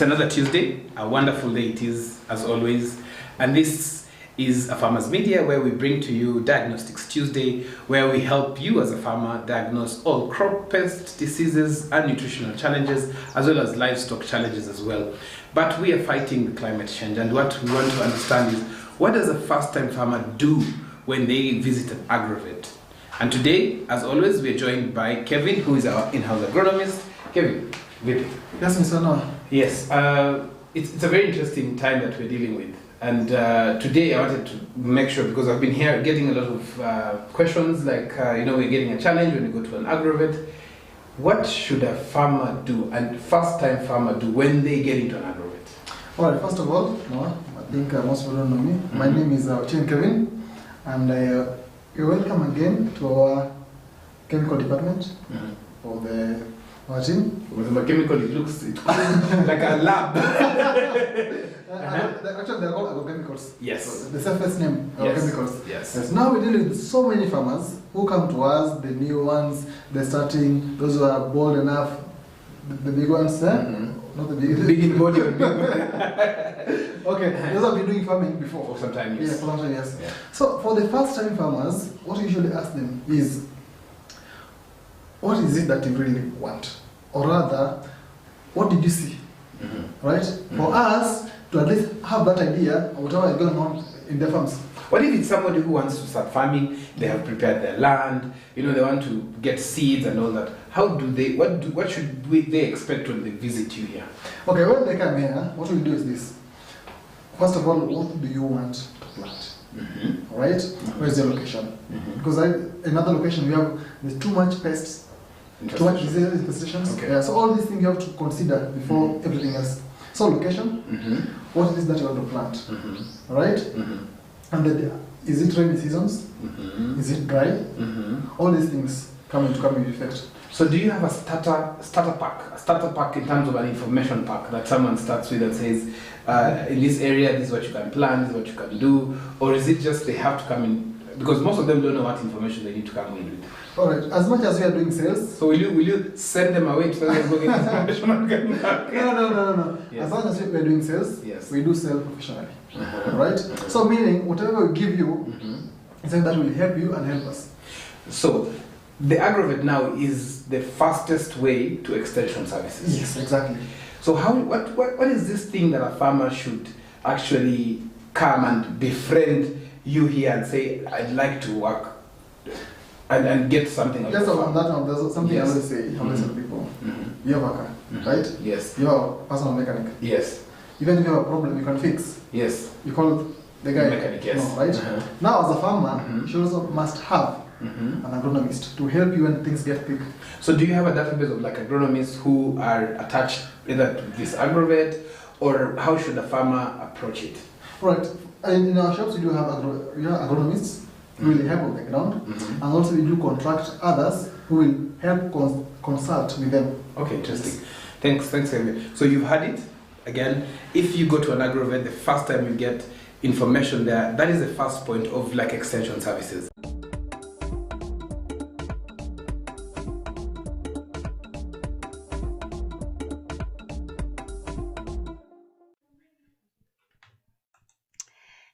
It's another Tuesday, a wonderful day it is, as always, and this is a Farmers Media where we bring to you Diagnostics Tuesday, where we help you as a farmer diagnose all crop pest diseases and nutritional challenges, as well as livestock challenges as well. But we are fighting climate change, and what we want to understand is, what does a first-time farmer do when they visit an agrovet? And today, as always, we are joined by Kevin, who is our in-house agronomist. Kevin, vipi? Yes, Mr. Noah. Yes, it's a very interesting time that we're dealing with. And today I wanted to make sure, because I've been here getting a lot of questions, like, we're getting a challenge when we go to an agrovet. What should a farmer do, and first-time farmer do, when they get into an agrovet? All right, first of all, Noah, I think most people don't know me. My name is Kevin, and you're welcome again to our chemical department for our team. With my chemical, it looks like a lab. Actually, they're called agrochemicals. Yes. So the surface name, agrochemicals. Yes. Now we deal with so many farmers who come to us, the new ones, they're starting, those who are bold enough, the big ones, not the big in body or big. Okay, those have been doing farming before. For some time, yes. Yeah, for some time, yes. Yeah. So for the first time farmers, what we usually ask them is, what is it that you really want? Or rather, what did you see? Right? For us to at least have that idea of whatever is going on in their farms. What if it's somebody who wants to start farming, they have prepared their land, they want to get seeds and all that? How do they, what should they expect when they visit you here? Okay, when they come here, what we do is this. First of all, what do you want to plant? Right? Where's the location? Because another location, there's too much pests, too much disease infestations. Okay. Yeah, so all these things you have to consider before everything else. So location, what it is that you want to plant, right? And then, is it rainy seasons? Is it dry? All these things come into effect. So do you have a starter pack in terms of an information pack that someone starts with that says, in this area, this is what you can plant, this is what you can do, or is it just they have to come in? Because most of them don't know what information they need to come in with. All right. As much as we are doing sales, so will you send them away to tell them go get information? No. Yes. As long as we are doing sales, yes, we do sell professionally. Right. So meaning whatever we give you, is something that will help you and help us. So the agrovet now is the fastest way to extension services. Yes, exactly. So what is this thing that a farmer should actually come and befriend you here and say, I'd like to work and get something out of Just on that one, there's something I always say, I always tell people. You have a car, right? Yes. You are a personal mechanic. Yes. Even if you have a problem you can fix. Yes. You call the guy. Mechanic, yes. No, right? Now as a farmer, you also must have an agronomist to help you when things get quick. So do you have a database of like agronomists who are attached either to this agrovet, or how should a farmer approach it? Right. In our shops we do have agronomists who will help on the ground, and also we do contract others who will help consult with them. Okay, interesting. Yes. Thanks, Amy. So you've had it. Again, if you go to an agrovet, the first time you get information there, that is the first point of like extension services.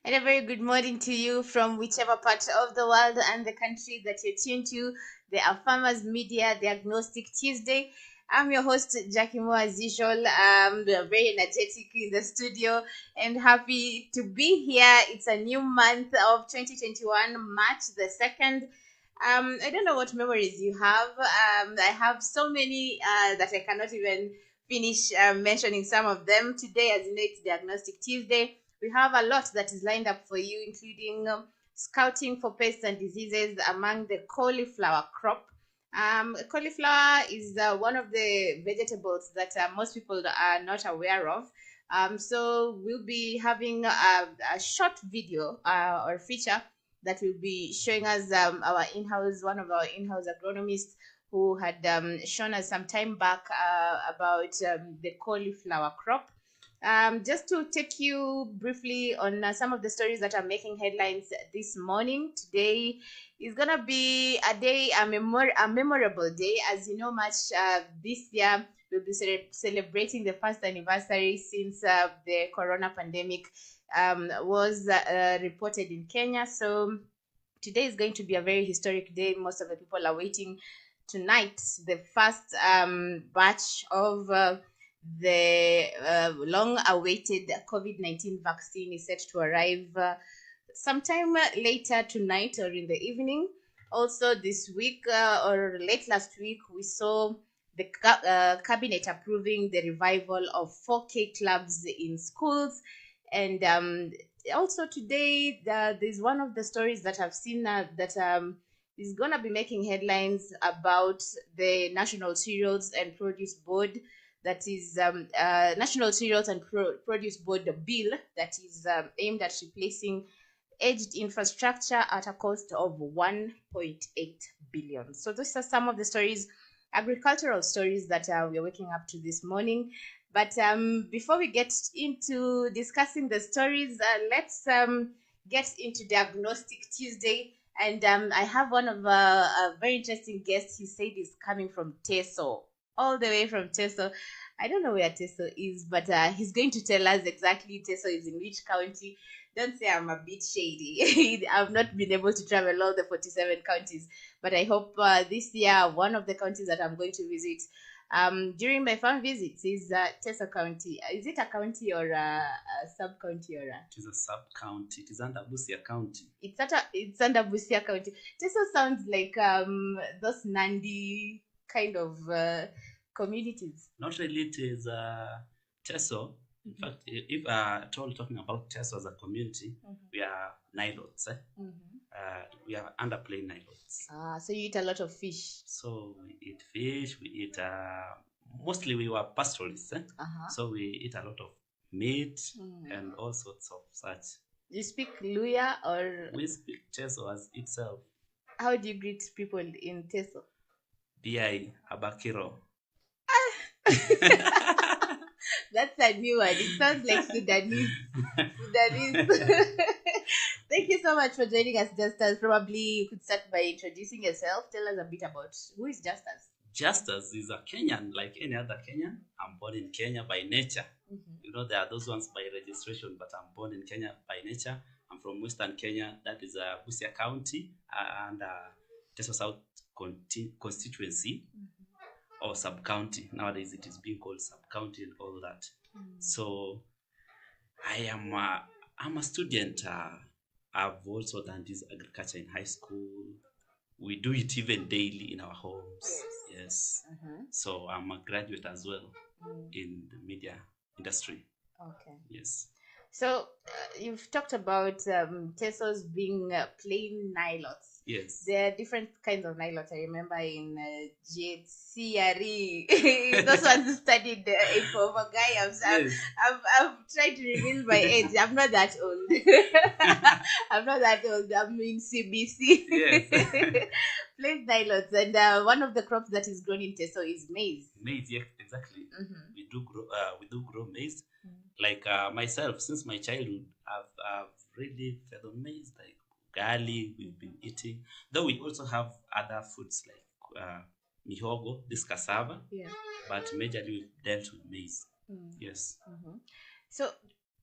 And a very good morning to you from whichever part of the world and the country that you're tuned to. They are Farmers Media Diagnostic Tuesday. I'm your host, Jackie Moore, as usual. We are very energetic in the studio and happy to be here. It's a new month of 2021, March the 2nd. I don't know what memories you have. I have so many that I cannot even finish mentioning some of them. Today, as you know, it's Diagnostic Tuesday. We have a lot that is lined up for you, including scouting for pests and diseases among the cauliflower crop. Cauliflower is one of the vegetables that most people are not aware of. So we'll be having a short video or feature that will be showing us one of our in-house agronomists who had shown us some time back about the cauliflower crop. Just to take you briefly on some of the stories that are making headlines this morning. Today is gonna be a memorable day. As you know, March this year we'll be celebrating the first anniversary since the corona pandemic was reported in Kenya. So today is going to be a very historic day. Most of the people are waiting tonight. The first batch of the long-awaited COVID-19 vaccine is set to arrive sometime later tonight or in the evening. Also, this week or late last week, we saw the cabinet approving the revival of 4K clubs in schools. And also today, there's one of the stories that I've seen that is going to be making headlines about the National Cereals and Produce Board. That is National Cereals and Produce Board bill that is aimed at replacing aged infrastructure at a cost of 1.8 billion. So those are some of the stories, agricultural stories that we're waking up to this morning. But before we get into discussing the stories, let's get into Diagnostic Tuesday. And I have one of a very interesting guests. He said he's coming from Teso, all the way from Teso. I don't know where Teso is, but he's going to tell us exactly Teso is in which county. Don't say I'm a bit shady. I've not been able to travel all the 47 counties, but I hope this year one of the counties that I'm going to visit during my farm visits is Teso County. Is it a county or a sub-county or a? It is a sub-county. It is under Busia County. It's under Busia County. Teso sounds like those Nandi kind of communities. Not really. It is Teso. In fact, if at all talking about Teso as a community, we are Nilotes. We are underplain Nilotes. So you eat a lot of fish. So we eat fish. We eat mostly we were pastoralists. So we eat a lot of meat and all sorts of such. You speak Luya or? We speak Teso as itself. How do you greet people in Teso? Bi Abakiro. That's a new one. It sounds like Sudanese. Thank you so much for joining us, Justus. Probably you could start by introducing yourself. Tell us a bit about who is Justus. Justus is a Kenyan, like any other Kenyan. I'm born in Kenya by nature. You know, there are those ones by registration, but I'm born in Kenya by nature. I'm from Western Kenya. That is Busia County and Teso South constituency. Or sub-county. Nowadays it is being called sub-county and all that. So I'm a student. I've also done this agriculture in high school. We do it even daily in our homes. Yes. So I'm a graduate as well in the media industry. Okay. Yes. So you've talked about Tesos being plain nilotes. Yes. There are different kinds of nilotes. I remember in GHCRE, those ones studied for a guy. I've tried to reveal my age. I'm not that old. I'm not that old. I'm in CBC. Yes. Plain nilotes. And one of the crops that is grown in Teso is maize. Maize, yeah, exactly. We do grow maize. Like myself, since my childhood, I've really fed on maize, like ugali, we've been eating. Though we also have other foods like mihogo, this cassava, but majorly we've dealt with maize. Yes. So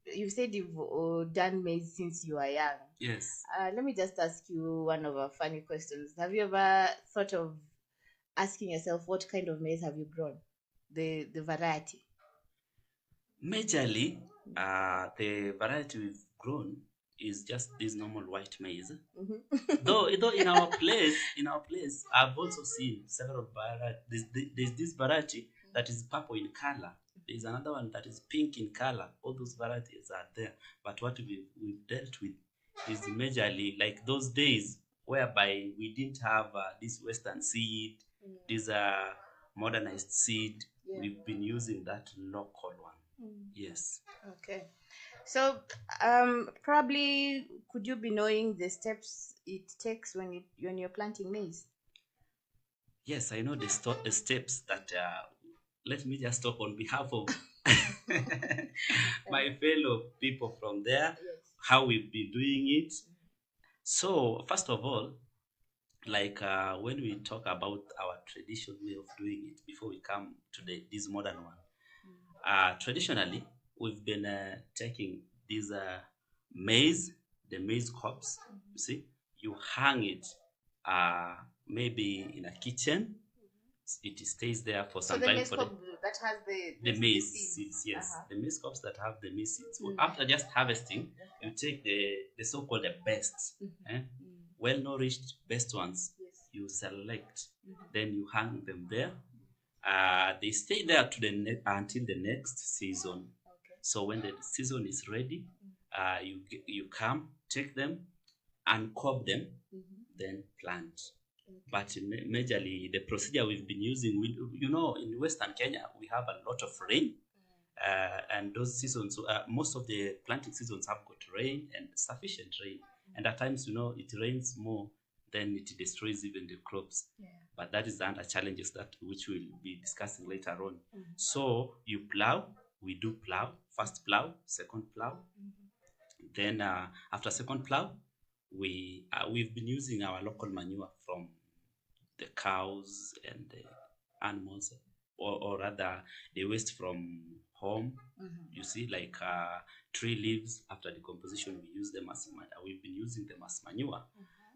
you said you've done maize since you were young. Yes. Let me just ask you one of our funny questions. Have you ever thought of asking yourself what kind of maize have you grown? The variety? Majorly, the variety we've grown is just this normal white maize. Though in our place, I've also seen several varieties. There's this variety that is purple in color. There's another one that is pink in color. All those varieties are there. But what we've dealt with is majorly like those days whereby we didn't have this Western seed, this modernized seed. We've been using that local one. Yes. Okay. So probably could you be knowing the steps it takes when you're planting maize? Yes, I know the steps that let me just talk on behalf of my fellow people from there, how we've been doing it. So first of all, like when we talk about our traditional way of doing it before we come to this modern one. Traditionally, we've been taking these the maize cobs. You see, you hang it maybe in a kitchen. It stays there for some time. For that has the maize seeds, yes, the maize cobs that have the maize seeds. After just harvesting, you take the so-called the best, well-nourished best ones. You select, then you hang them there. They stay there to until the next season. So when the season is ready, you come, take them, uncob them, then plant. But majorly the procedure we've been using, in Western Kenya, we have a lot of rain. And those seasons, most of the planting seasons have got rain and sufficient rain. And at times, it rains more, then it destroys even the crops. But that is the other challenges which we'll be discussing later on. So you plow, we do plow, first plow, second plow. Then after second plow, we've been using our local manure from the cows and the animals, or rather the waste from home. You see, like tree leaves, after decomposition, we use them as we've been using them as manure.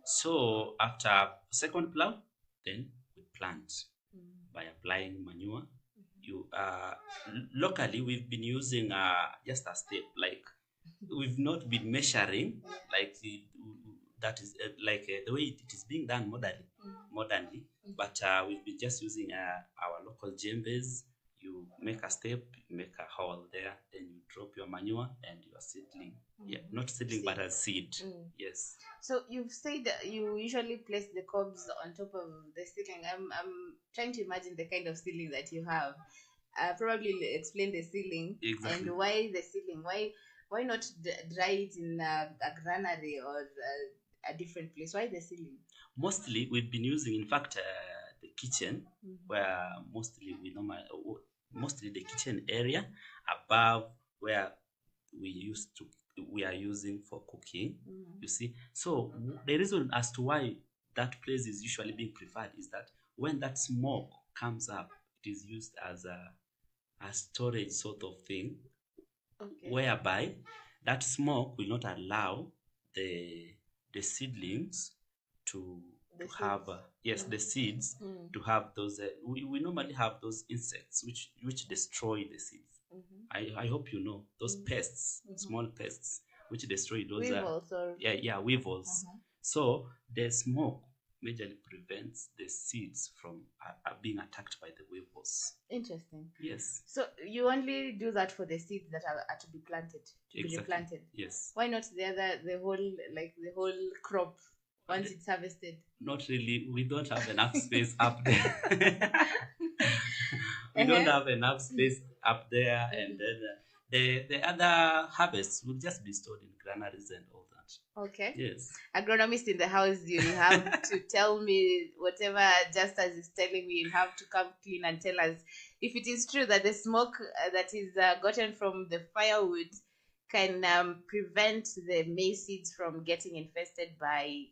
So after second plow, then we plant by applying manure. Locally, we've been using just a step, like we've not been measuring, like that is the way it is being done modernly. But we've been just using our local jembes. You make a step, you make a hole there, then you drop your manure and your seedling. Yeah, not seedling, but a seed. Yes. So you've said you usually place the cobs on top of the seedling. I'm trying to imagine the kind of seedling that you have. Probably explain the seedling. Exactly. And why the seedling. Why not dry it in a granary or a different place? Why the seedling? Mostly we've been using, in fact, the kitchen, where mostly the kitchen area above where we are using for cooking. You see, so the reason as to why that place is usually being preferred is that when that smoke comes up, it is used as a storage sort of thing, whereby that smoke will not allow the seedlings to have the seeds to have those we normally have those insects which destroy the seeds. I hope you know those pests, small pests which destroy those weevils. So the smoke majorly prevents the seeds from being attacked by the weevils. Interesting. Yes. So you only do that for the seeds that are to be planted, be replanted. Yes. Why not the whole crop once it's harvested? Not really. We don't have enough space up there. We don't have enough space up there, and then the other harvests will just be stored in granaries and all that. Okay. Yes. Agronomist in the house, you'll have to tell me whatever just as is telling me. You'll have to come clean and tell us if it is true that the smoke that is gotten from the firewood can prevent the maize seeds from getting infested by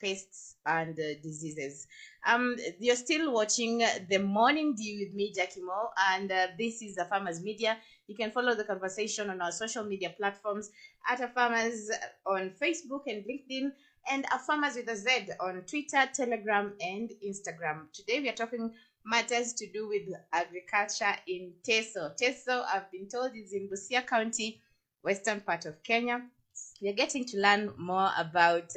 pests and diseases. You're still watching The Morning Dew with me, Jackie Mo, and this is A Farmers Media. You can follow the conversation on our social media platforms at A Farmers on Facebook and LinkedIn, and A Farmers with a Z on Twitter, Telegram, and Instagram. Today we are talking matters to do with agriculture in Teso. Teso, I've been told, is in Busia County, western part of Kenya. We're getting to learn more about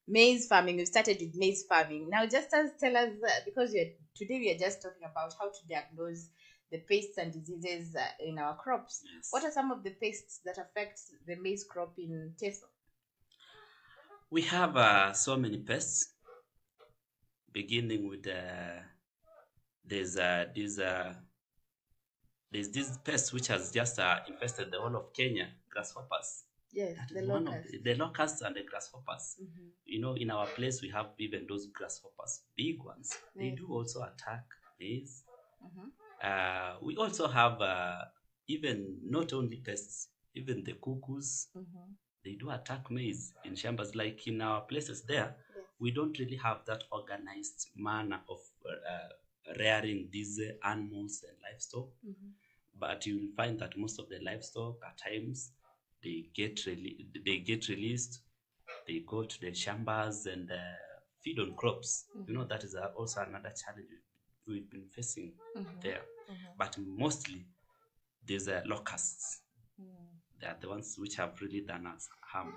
maize farming. We started with maize farming. Now, just tell us, because today we are just talking about how to diagnose the pests and diseases in our crops. Yes. What are some of the pests that affect the maize crop in Teso? We have so many pests, beginning with there's this pest which has just infested the whole of Kenya, grasshoppers. Yes, the locusts and the grasshoppers. In our place we have even those grasshoppers, big ones. They do also attack maize. We also have even not only pests, even the cuckoos. They do attack maize in chambers, like in our places there. we don't really have that organized manner of rearing these animals and livestock. But you will find that most of the livestock at times they get released. They go to the shambas and feed on crops. You know, that is also another challenge we've been facing there. But mostly there's locusts. They are the ones which have really done us harm.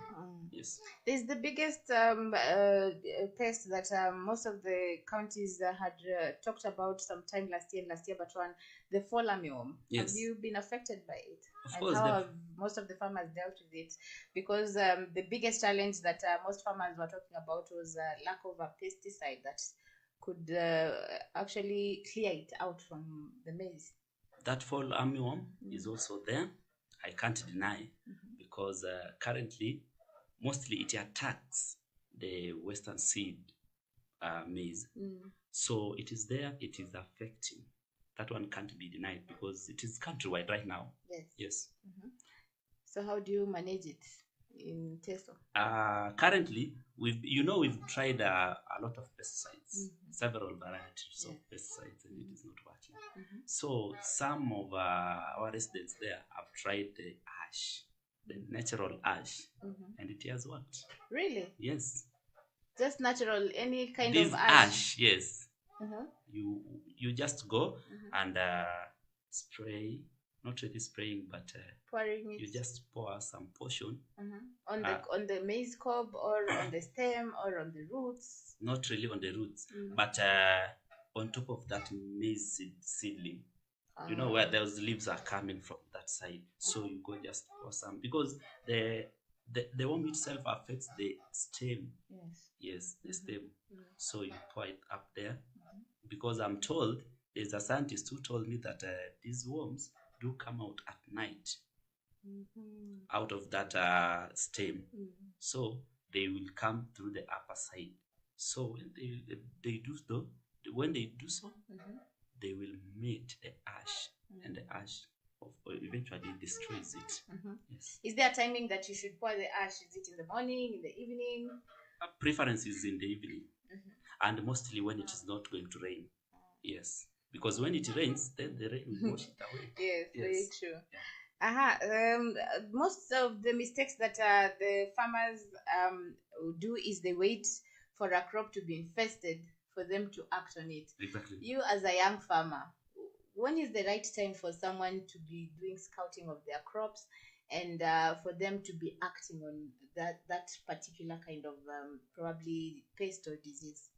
Yes. There's the biggest pest that most of the counties had talked about sometime last year, but the fall armyworm. Yes. Have you been affected by it? Of and course. How have most of the farmers dealt with it? Because the biggest challenge that most farmers were talking about was lack of a pesticide that could actually clear it out from the maize. That fall armyworm is also there. I can't deny, because currently, mostly it attacks the western seed maize. So it is there, it is affecting. That one can't be denied because it is countrywide right now. Yes. So how do you manage it in Teso? Currently, we've tried a lot of pesticides, several varieties of pesticides, and it is not working. So some of our residents there have tried the ash, the natural ash, and it has worked. Really? Yes. Just natural, any kind this of ash? Ash, yes. You just go and spray. Not really spraying, but pouring it. You just pour some portion on the maize cob or on the stem or on the roots. Not really on the roots, but on top of that maize seedling. You know where those leaves are coming from that side. So you go just pour some, because the worm itself affects the stem. Yes, the stem. So you pour it up there, because I'm told there's a scientist who told me that these worms do come out at night out of that stem. So they will come through the upper side. So when they do so, they will meet the ash, and the ash eventually destroys it. Yes. Is there a timing that you should pour the ash? Is it in the morning, in the evening? Preference is in the evening, and mostly when it is not going to rain. Yes. Because when it rains, then the rain will wash it away. Yes, very true. Most of the mistakes that the farmers do is they wait for a crop to be infested for them to act on it. Exactly. You, as a young farmer, when is the right time for someone to be doing scouting of their crops and for them to be acting on that particular kind of probably pest or disease?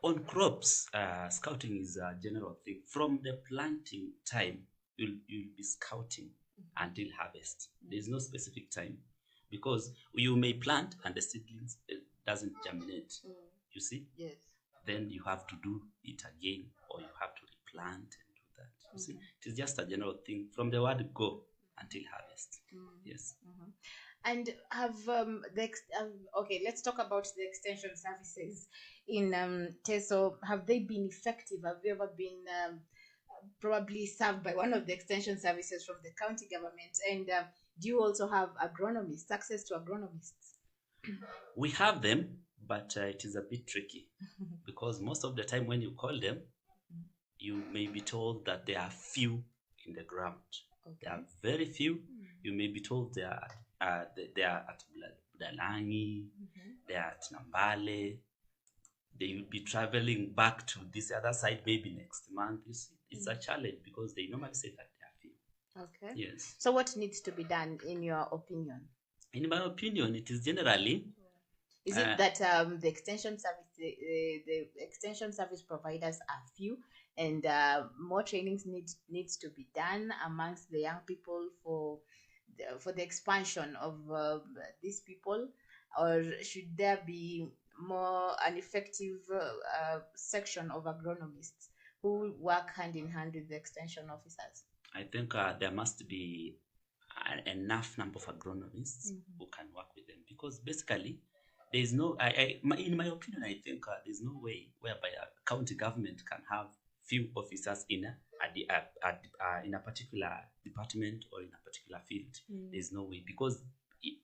On crops, scouting is a general thing. From the planting time, you'll be scouting until harvest. There's no specific time, because you may plant and the seedlings doesn't germinate. You see? Yes. Then you have to do it again, or you have to replant and do that. You see? It is just a general thing from the word go until harvest. Yes. And have okay, let's talk about the extension services in Teso. Have they been effective? Have you ever been probably served by one of the extension services from the county government? And do you also have agronomists, access to agronomists? We have them, but it is a bit tricky because most of the time when you call them, you may be told that there are few in the ground. There are very few. You may be told they are at Budalangi, they are at Nambale. They will be traveling back to this other side maybe next month. You see, it's a challenge because they normally say that they are few. Okay. Yes. So what needs to be done in your opinion? In my opinion, it is generally... Is it that the extension service providers are few, and more trainings needs to be done amongst the young people for the expansion of these people, or should there be more an effective section of agronomists who work hand in hand with the extension officers? I think there must be enough number of agronomists who can work with them, because basically there is no, in my opinion, I think there's no way whereby a county government can have few officers in a particular department or in a particular field. There's no way, because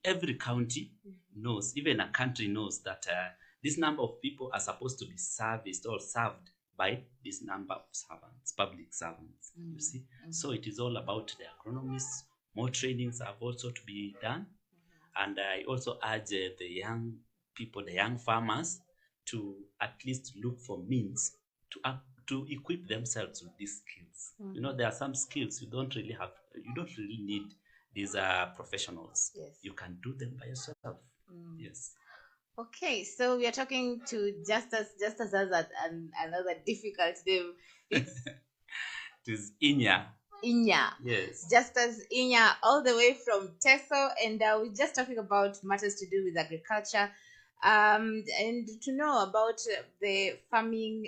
every county knows, even a country knows that This number of people are supposed to be serviced or served by this number of servants, public servants, you see. So it is all about the agronomists. More trainings have also to be done. And I also urge the young people, the young farmers, to at least look for means to equip themselves with these skills. You know, there are some skills you don't really need these professionals. Yes. You can do them by yourself. Yes. Okay, so we are talking to Justus has another difficult name. It's It is Inya. Inya. Yes. Justus Inya, all the way from Teso, and we're just talking about matters to do with agriculture, and to know about the farming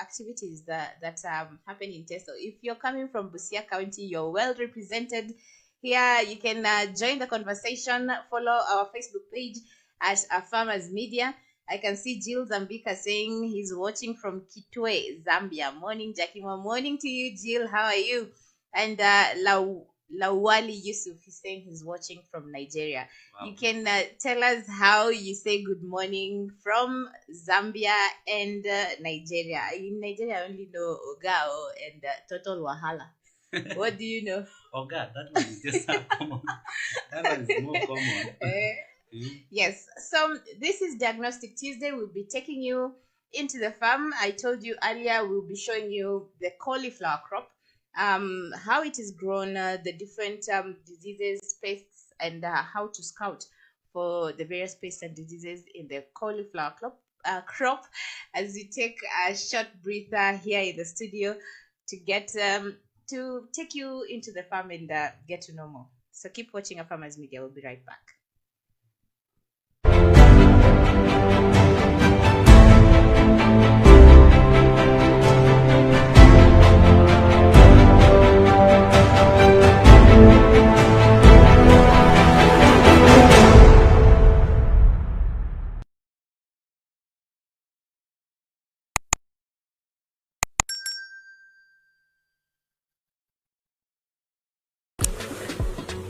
activities that happen in Teso. If you're coming from Busia County, you're well represented here. You can join the conversation. Follow our Facebook page at Farmers Media. I can see Jill Zambika saying he's watching from Kitwe, Zambia. Morning, Jakima. Morning to you, Jill. How are you? And Lawali Yusuf is saying he's watching from Nigeria. Wow. You can tell us how you say good morning from Zambia and Nigeria. In Nigeria, I only know Ogao and Total Wahala. What do you know? Oga, that one is just common. That one is more common. Yes, so this is Diagnostic Tuesday. We'll be taking you into the farm. I told you earlier we'll be showing you the cauliflower crop, how it is grown, the different diseases, pests, and how to scout for the various pests and diseases in the cauliflower crop as we take a short breather here in the studio to get to take you into the farm and get to know more. So keep watching our Farmers Media. We'll be right back.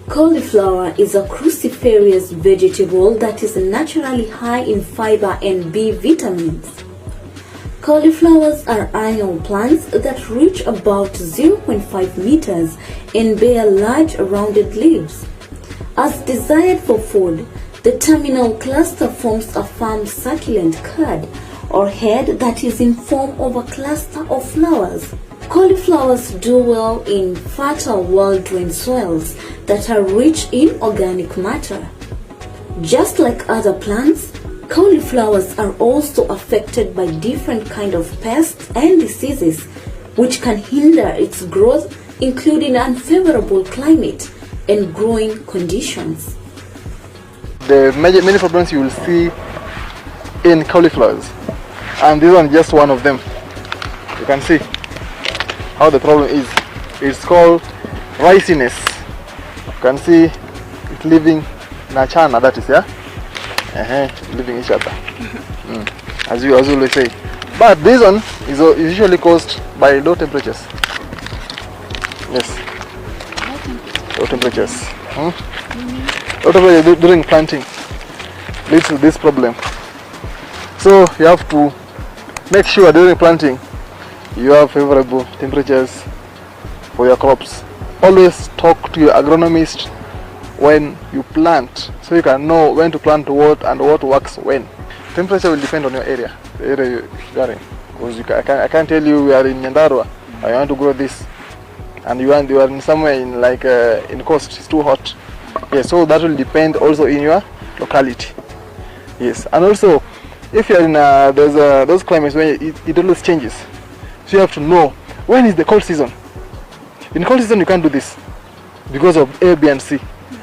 Cauliflower is a cruciferous vegetable that is naturally high in fiber and B vitamins. Cauliflowers are annual plants that reach about 0.5 meters and bear large rounded leaves. As desired for food, the terminal cluster forms a firm succulent cud or head that is in form of a cluster of flowers. Cauliflowers do well in fertile well-drained soils that are rich in organic matter. Just like other plants, cauliflowers are also affected by different kinds of pests and diseases which can hinder its growth, including unfavorable climate and growing conditions. The many problems you will see in cauliflowers, and this one is just one of them. You can see how the problem is. It's called riciness. You can see it's living in a chana, that is, living each other. As you always say. But this one is usually caused by low temperatures. Yes. Low temperatures. Low temperatures during planting leads to this problem. So you have to make sure during planting you have favorable temperatures for your crops. Always talk to your agronomist when you plant, so you can know when to plant what and what works when. Temperature will depend on your area, the area you are in. Because I can't tell you we are in Nyandarua, I want to grow this, and you are in somewhere in in coast, it's too hot. Yes, so that will depend also in your locality. Yes, and also if you are in those climates where it always changes. So you have to know when is the cold season. In cold season you can't do this because of A, B and C.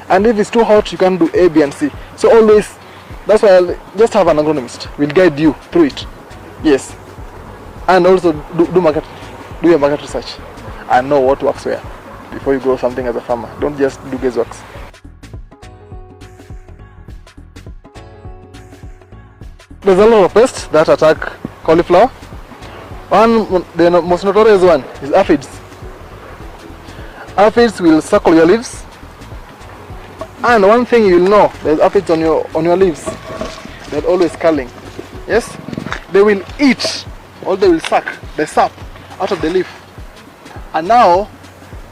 And if it's too hot you can't do A, B and C. So always, that's why I'll just have an agronomist. Will guide you through it. Yes. And also do your market research and know what works where before you grow something as a farmer. Don't just do guesswork. There's a lot of pests that attack cauliflower. The most notorious one is aphids. Aphids will suckle your leaves, and one thing you'll know, there's aphids on your leaves. They're always curling. Yes, they will eat or they will suck the sap out of the leaf. And now,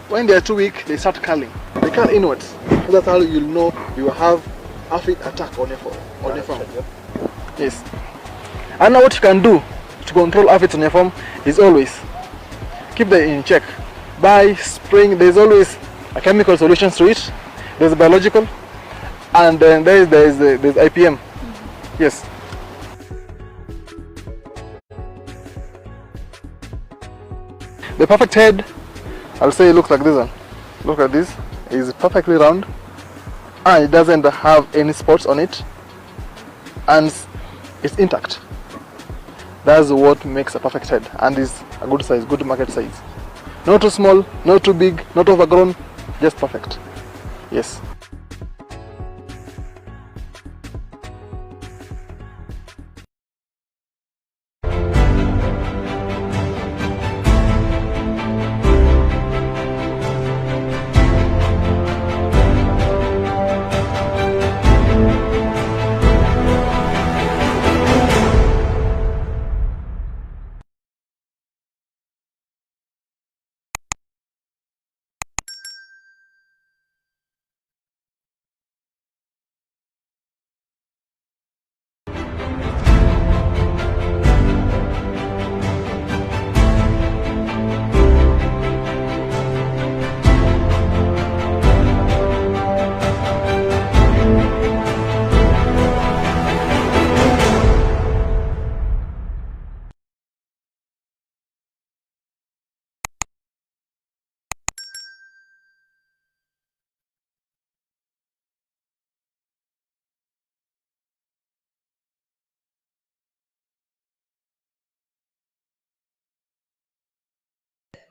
when they are too weak, they start curling. They curl inwards. So that's how you'll know you have aphid attack on your farm. Yes. And now what you can do to control aphids on your farm is always keep them in check by spraying. There's always a chemical solutions to it. There's a biological, and then there's IPM. Yes. The perfect head, I'll say it looks like this one. Look at this. It's perfectly round and it doesn't have any spots on it and it's intact. That's what makes a perfect head, and is a good size, good market size. Not too small, not too big, not overgrown, just perfect. Yes.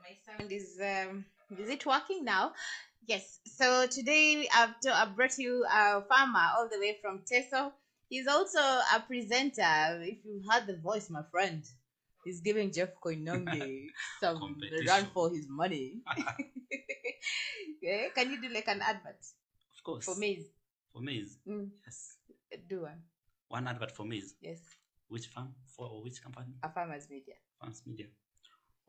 My sound is it working now? Yes. So today I've brought you a farmer all the way from Teso. He's also a presenter. If you heard the voice, my friend, he's giving Jeff Koinange some Competition. run for his money. Yeah? Can you do like an advert Of course. for maize? For maize? Mm. Yes. Do one. One advert for maize? Yes. Which farm? For which company? A farmer's media. Farms Media.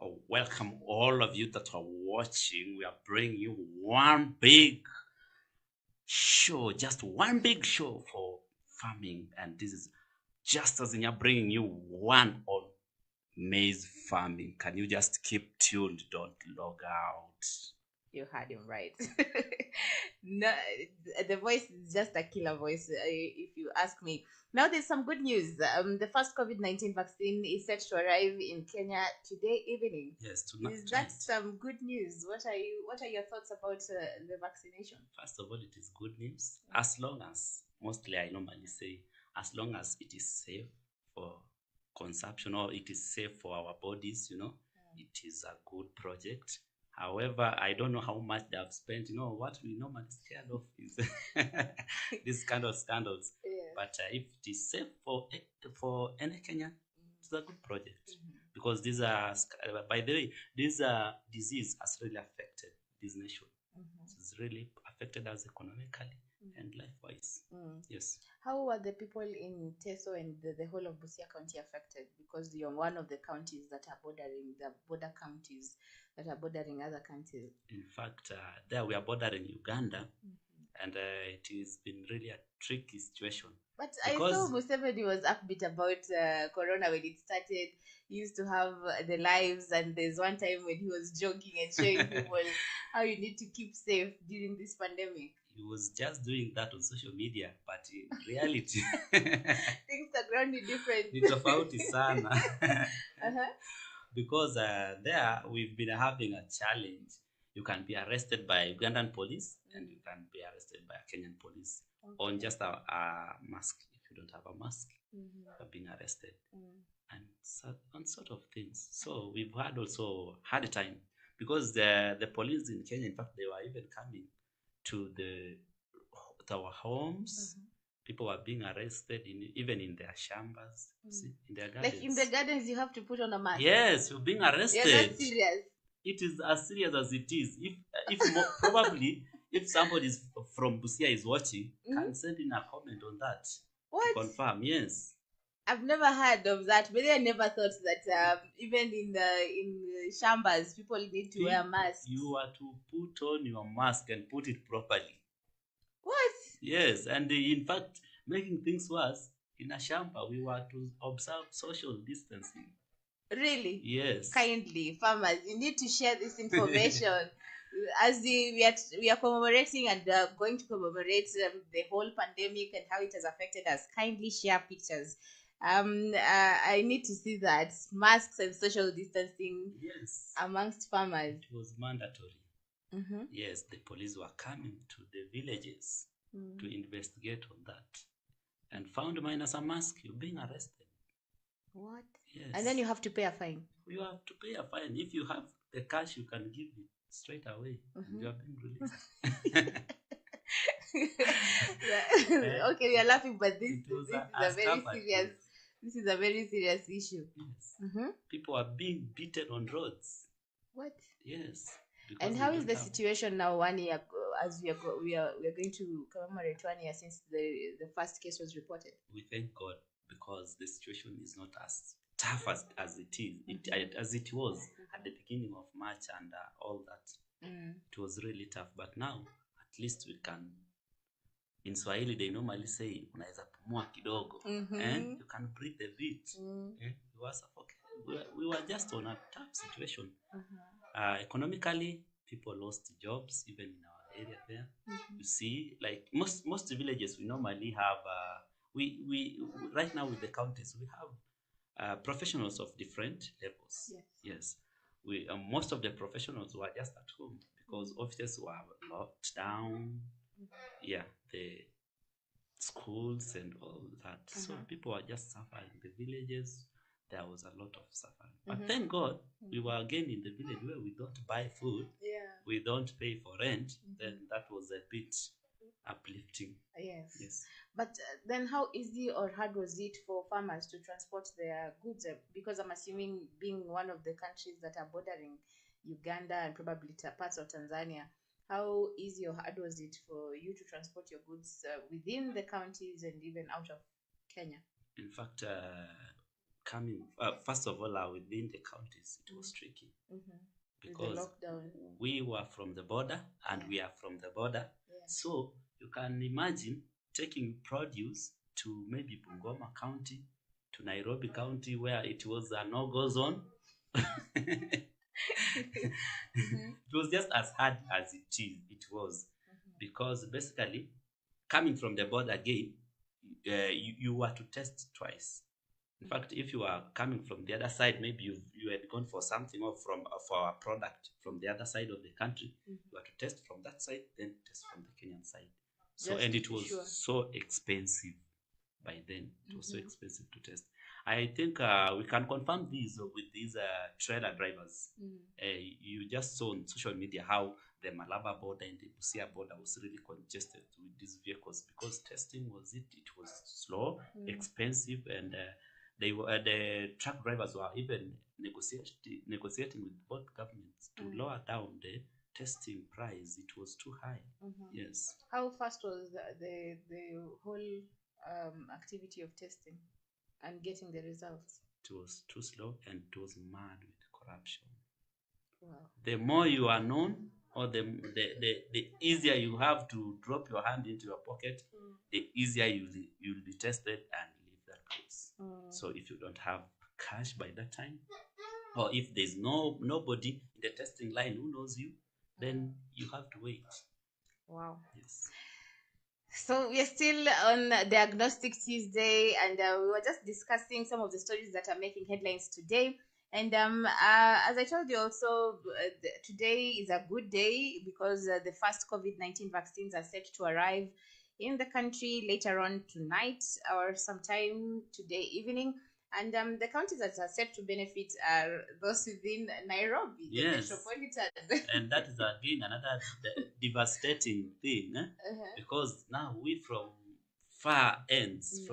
Oh, welcome all of you that are watching. We are bringing you one big show, just one big show for farming. And this is just as in you're bringing you one on maize farming. Can you just keep tuned? Don't log out. You heard him right. No, the voice is just a killer voice, if you ask me. Now, there's some good news. The first COVID-19 vaccine is set to arrive in Kenya today evening. Yes, tonight. Is that some good news? What are your thoughts about the vaccination? First of all, it is good news. As long as, mostly I normally say, as long as it is safe for consumption or it is safe for our bodies, it is a good project. However, I don't know how much they have spent. What we normally scared of is this kind of scandals. Yeah. But if it is safe for any Kenyan, it's a good project. Because these are, by the way, this disease has really affected this nation. It's really affected us economically and life-wise. Yes. How are the people in Teso and the whole of Busia County affected? Because you're one of the counties that are bordering, the border counties that are bordering other countries. In fact, there we are bordering Uganda, and it has been really a tricky situation. But I saw Museveni was upbeat about Corona when it started. He used to have the lives, and there's one time when he was joking and showing people how you need to keep safe during this pandemic. He was just doing that on social media, but in reality, things are grounded different. Ni tofauti sana. Because there we've been having a challenge. You can be arrested by Ugandan police and you can be arrested by a Kenyan police on just a mask. If you don't have a mask, you're being arrested. And sort of things. So we've had also hard time because the police in Kenya, in fact, they were even coming to our homes. People were being arrested even in their shambas, in their gardens. Like in the gardens, you have to put on a mask. Yes, you're being arrested. Yeah, that's serious. It is as serious as it is. Probably if somebody is from Busia is watching, can send in a comment on that. What? To confirm, yes. I've never heard of that, but I never thought that even in the shambas, people need to wear masks. You are to put on your mask and put it properly. What? Yes, and in fact, making things worse, in a shamba, we were to observe social distancing. Really? Yes. Kindly, farmers, you need to share this information. As we are commemorating and going to commemorate the whole pandemic and how it has affected us, kindly share pictures. I need to see that masks and social distancing amongst farmers. It was mandatory. Mm-hmm. Yes, the police were coming to the villages to investigate on that, and found minus a mask, you're being arrested. What? Yes. And then you have to pay a fine. You have to pay a fine. If you have the cash, you can give it straight away. You are being released. Okay, we are laughing, but this is a very serious. Yes. This is a very serious issue. Yes. Mm-hmm. People are being beaten on roads. What? Yes. And how is the situation now? 1 year ago, as we are going to commemorate 1 year since the first case was reported. We thank God, because the situation is not as tough as it is. As it was at the beginning of March and all that. It was really tough, but now at least we can. In Swahili, they normally say, unaweza pumua kidogo. You can breathe a bit. We were just on a tough situation. Economically, people lost jobs, even in our area there. You see, like most villages, we normally have, we right now with the counties, we have professionals of different levels. Yes. We most of the professionals were just at home because offices were locked down. Yeah, the schools and all that. So people were just suffering. The villages, there was a lot of suffering. But thank God, we were again in the village where we don't buy food. We don't pay for rent. Then that was a bit uplifting. Yes. But then how easy or hard was it for farmers to transport their goods? Because I'm assuming, being one of the countries that are bordering Uganda and probably parts of Tanzania, how easy or hard was it for you to transport your goods within the counties and even out of Kenya? In fact, coming first of all, within the counties, it was tricky because we were from the border and we are from the border. So you can imagine taking produce to maybe Bungoma County, to Nairobi County, where it was a no-go zone. It was just as hard as it was, because basically coming from the border again, you were to test twice. In fact, if you are coming from the other side, maybe you had gone for something or for a product from the other side of the country, you are to test from that side, then test from the Kenyan side. So and it was so expensive by then. It was so expensive to test. I think we can confirm this with these trailer drivers. You just saw on social media how the Malaba border and the Busia border was really congested with these vehicles, because testing was slow, expensive, and the truck drivers were even negotiating with both governments to lower down the testing price. It was too high. Yes. How fast was the whole activity of testing and getting the results? It was too slow, and it was mad with corruption. Wow. The more you are known, or the easier you have to drop your hand into your pocket, the easier you'll be tested and leave that place. So if you don't have cash by that time, or if there's nobody in the testing line who knows you, then you have to wait. Wow. Yes. So we are still on Diagnostic Tuesday, and we were just discussing some of the stories that are making headlines today. And as I told you also, today is a good day because the first COVID-19 vaccines are set to arrive in the country later on tonight or sometime today evening. And the counties that are set to benefit are those within Nairobi, the metropolitan. And that is again another devastating thing, because now we from the far ends,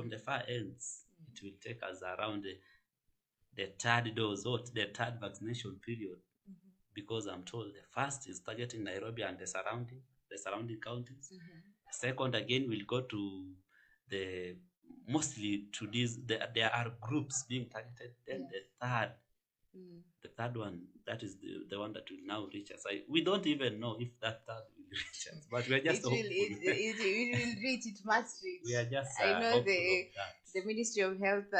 it will take us around the third dose or the third vaccination period, because I'm told the first is targeting Nairobi and the surrounding counties. Second again will go to the mostly to these, there are groups being targeted. Then the third one, that is the one that will now reach us. We don't even know if that third will reach us, but we are just hopeful. It will reach. It must reach. We are just I know hopeful of that. the Ministry of Health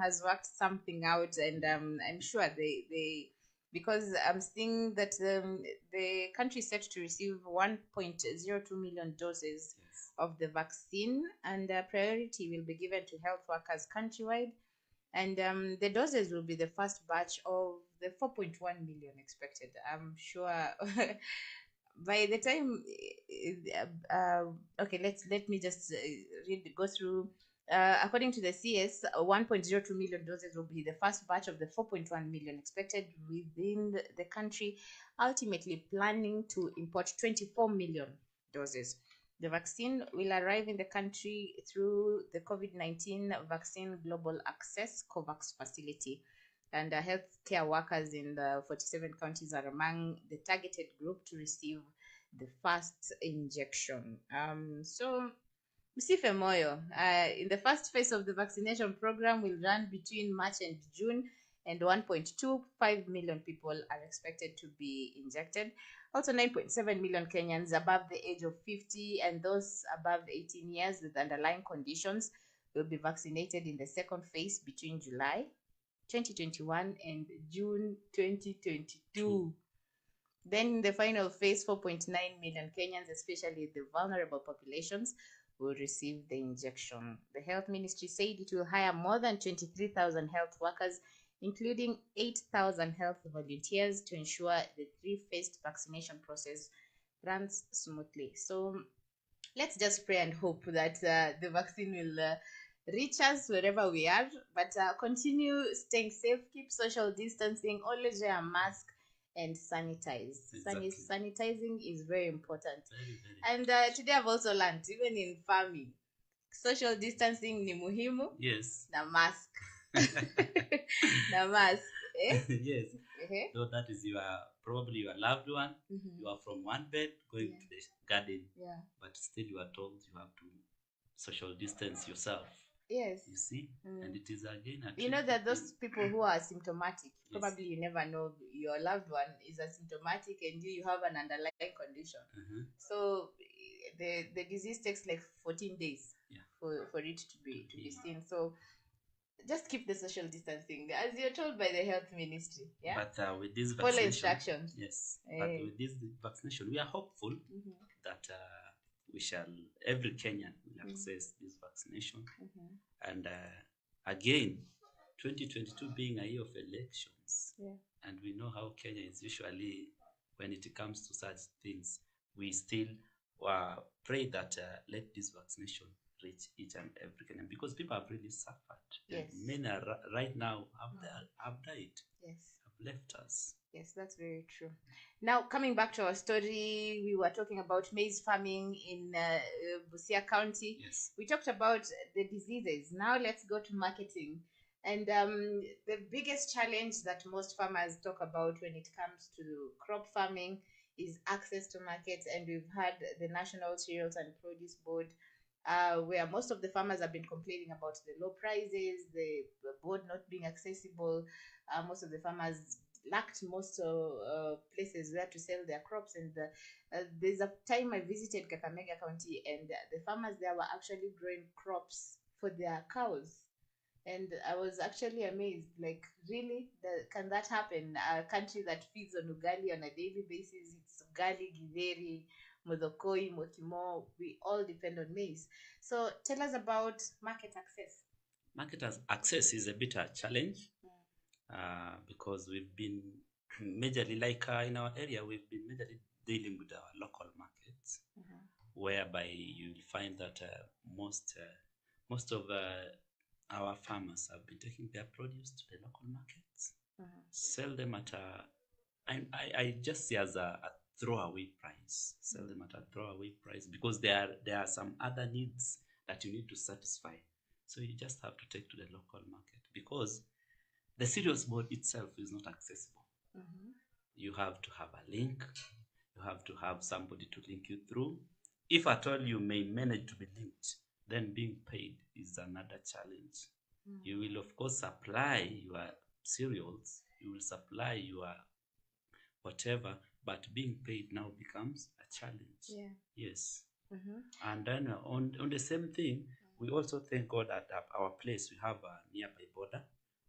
has worked something out, and I'm sure they because I'm seeing that the country is set to receive 1.02 million doses of the vaccine, and priority will be given to health workers countrywide. And the doses will be the first batch of the 4.1 million expected. I'm sure by the time okay, let me just go through. According to the CS, 1.02 million doses will be the first batch of the 4.1 million expected within the country, ultimately planning to import 24 million doses. The vaccine will arrive in the country through the COVID-19 Vaccine Global Access COVAX facility. And healthcare workers in the 47 counties are among the targeted group to receive the first injection. So, Msife Moyo, in the first phase of the vaccination program will run between March and June, and 1.25 million people are expected to be injected. Also, 9.7 million Kenyans above the age of 50 and those above 18 years with underlying conditions will be vaccinated in the second phase between July 2021 and June 2022. Then the final phase, 4.9 million Kenyans, especially the vulnerable populations, will receive the injection. The health ministry said it will hire more than 23,000 health workers, including 8,000 health volunteers, to ensure the three-phased vaccination process runs smoothly. So let's just pray and hope that the vaccine will reach us wherever we are, but continue staying safe, keep social distancing, always wear a mask, and sanitize. Exactly. Sanitizing is very important. Very, very. And today I've also learned, even in farming, social distancing ni muhimu. Yes. Na mask. Na mask. Eh? Yes. Uh-huh. So that is probably your loved one. Mm-hmm. You are from one bed going to the garden. Yeah. But still you are told you have to social distance yourself. Yes. You see? And it is again a you know that those people who are asymptomatic, probably you never know your loved one is asymptomatic and you have an underlying condition. So the disease takes like 14 days for it to be seen. So just keep the social distancing as you're told by the health ministry. Yeah. But with this follow vaccination, instructions. Yes. But with this vaccination, we are hopeful that every Kenyan will access this vaccination. And again, 2022 being a year of elections, and we know how Kenya is usually when it comes to such things, we still pray that let this vaccination reach each and every Kenyan, because people have really suffered. Yes. Many are right now have died. Yes. Have left us. Yes, that's very true. Now, coming back to our story, we were talking about maize farming in Busia County. Yes. We talked about the diseases. Now let's go to marketing. And the biggest challenge that most farmers talk about when it comes to crop farming is access to markets. And we've had the National Cereals and Produce Board, where most of the farmers have been complaining about the low prices, the board not being accessible. Most of the farmers lacked most places where to sell their crops, and there's a time I visited Kakamega County, and the farmers there were actually growing crops for their cows, and I was actually amazed, like, really, can that happen? A country that feeds on ugali on a daily basis, it's ugali, githeri, modokoi, mokimo, we all depend on maize. So tell us about market access. Market access is a bit a challenge. Because we've been majorly, like in our area, we've been majorly dealing with our local markets, whereby you'll find that most of our farmers have been taking their produce to the local markets, sell them at I just see as a throwaway price, sell them at a throwaway price, because there are some other needs that you need to satisfy. So you just have to take to the local market, because the cereals board itself is not accessible. You have to have a link. You have to have somebody to link you through. If at all you may manage to be linked, then being paid is another challenge. You will, of course, supply your cereals, you will supply your whatever, but being paid now becomes a challenge. Yeah. Yes. And then on the same thing, we also thank God that at our place we have a nearby border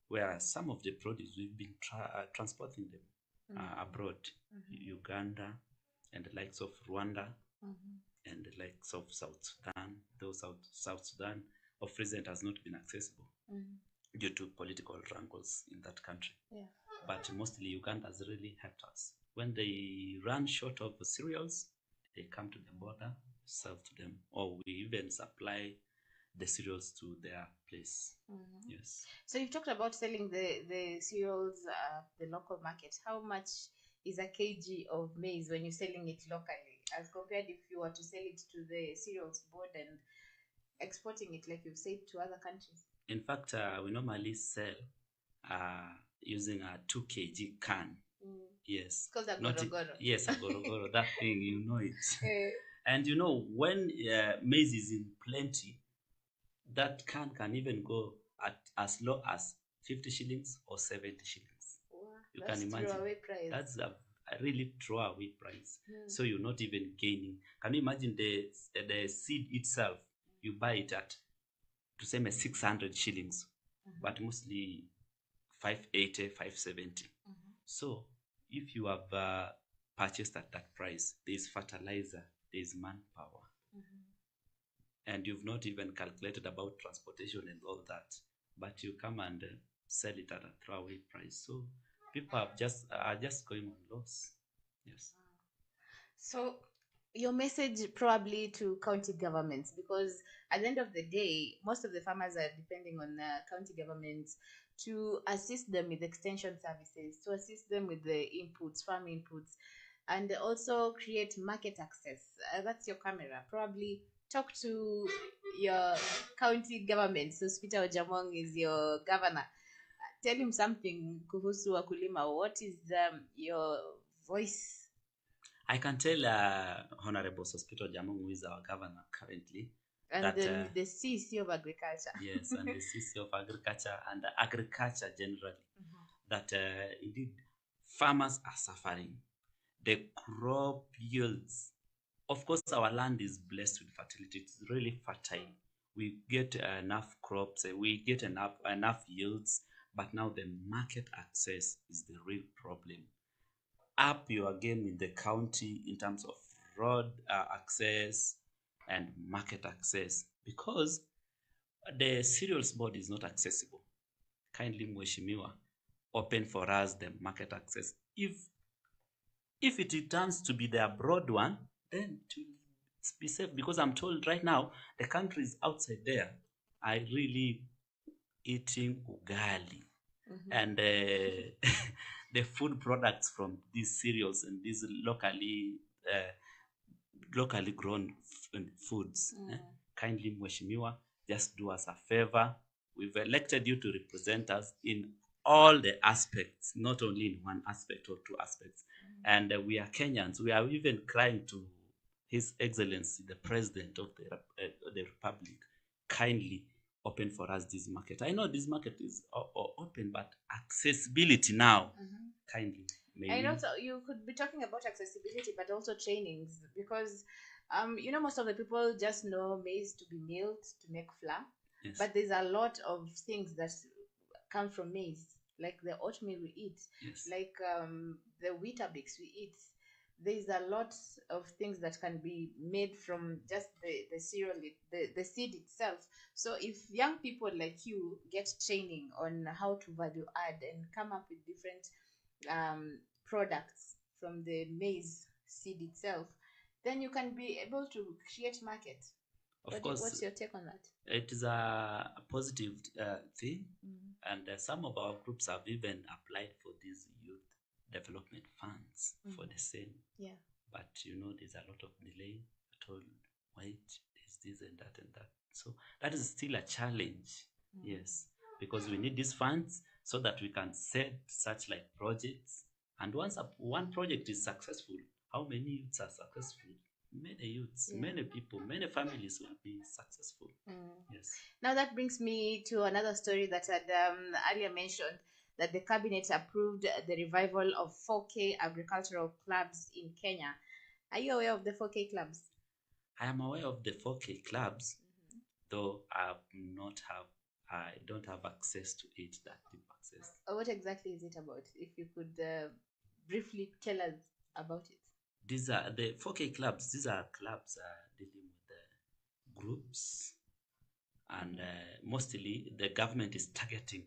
where some of the produce we've been transporting them abroad, Uganda and the likes of Rwanda and the likes of South Sudan. Though South Sudan of recent has not been accessible due to political wrangles in that country. Yeah. But mostly Uganda has really helped us. When they run short of cereals, they come to the border, serve to them, or we even supply the cereals to their place. Yes. So you've talked about selling the cereals at the local market. How much is a kg of maize when you're selling it locally, as compared if you were to sell it to the cereals board and exporting it, like you've said, to other countries? In fact, we normally sell using a 2 kg can. Yes. It's called a gorogoro. Yes, a gorogoro. That thing, you know it. And you know, when maize is in plenty, that can even go at as low as 50 shillings or 70 shillings. Wow, you that's can imagine. Throwaway price. That's a really throwaway price. So you're not even gaining. Can you imagine the seed itself? You buy it at, to say, 600 shillings, but mostly 580, 570. So if you have purchased at that price, there's fertilizer, there's manpower, and you've not even calculated about transportation and all that, but you come and sell it at a throwaway price. So people are just going on loss. Yes. So your message probably to county governments, because at the end of the day, most of the farmers are depending on county governments to assist them with extension services, to assist them with the inputs, farm inputs, and also create market access. That's your camera. Probably talk to your county government. So Peter Ojamong is your governor. Tell him something kuhusu wakulima. What is your voice? I can tell Honorable Sospito Jamong, who is our governor currently, and that, the CC of Agriculture. Yes, and the CC of Agriculture and agriculture generally, that indeed farmers are suffering. The crop yields, of course, our land is blessed with fertility. It's really fertile. We get enough crops, we get enough yields, but now the market access is the real problem. Up your game in the county in terms of road access and market access, because the cereals board is not accessible. Kindly, Mheshimiwa, open for us the market access. If it returns to be the abroad one, then to be safe, because I'm told right now the countries outside there are really eating ugali. And the food products from these cereals and these locally grown foods. Kindly, Mheshimiwa, just do us a favor. We've elected you to represent us in all the aspects, not only in one aspect or two aspects. And we are Kenyans. We are even crying to His Excellency, the President of the Republic, kindly open for us this market. I know this market is open, but accessibility now, kindly. Maybe. And also, you could be talking about accessibility, but also trainings, because most of the people just know maize to be milled to make flour. Yes. But there's a lot of things that come from maize, like the oatmeal we eat, yes, like the Weetabix we eat. There's a lot of things that can be made from just the cereal, the seed itself. So if young people like you get training on how to value add and come up with different products from the maize seed itself, then you can be able to create market. Of course. What's your take on that? It is a positive thing, and some of our groups have even applied for these youth development funds for the same. Yeah. But there's a lot of delay. Told wait, there's this and that. So that is still a challenge. Yes, because we need these funds so that we can set such like projects. And once one project is successful, how many youths are successful? Many youths, many people, many families will be successful. Now that brings me to another story that I had earlier mentioned, that the cabinet approved the revival of 4K agricultural clubs in Kenya. Are you aware of the 4K clubs? I am aware of the 4K clubs, though I don't have access to it, that deep access. What exactly is it about? If you could briefly tell us about it. These are the 4K clubs. These are clubs dealing with the groups, and mostly the government is targeting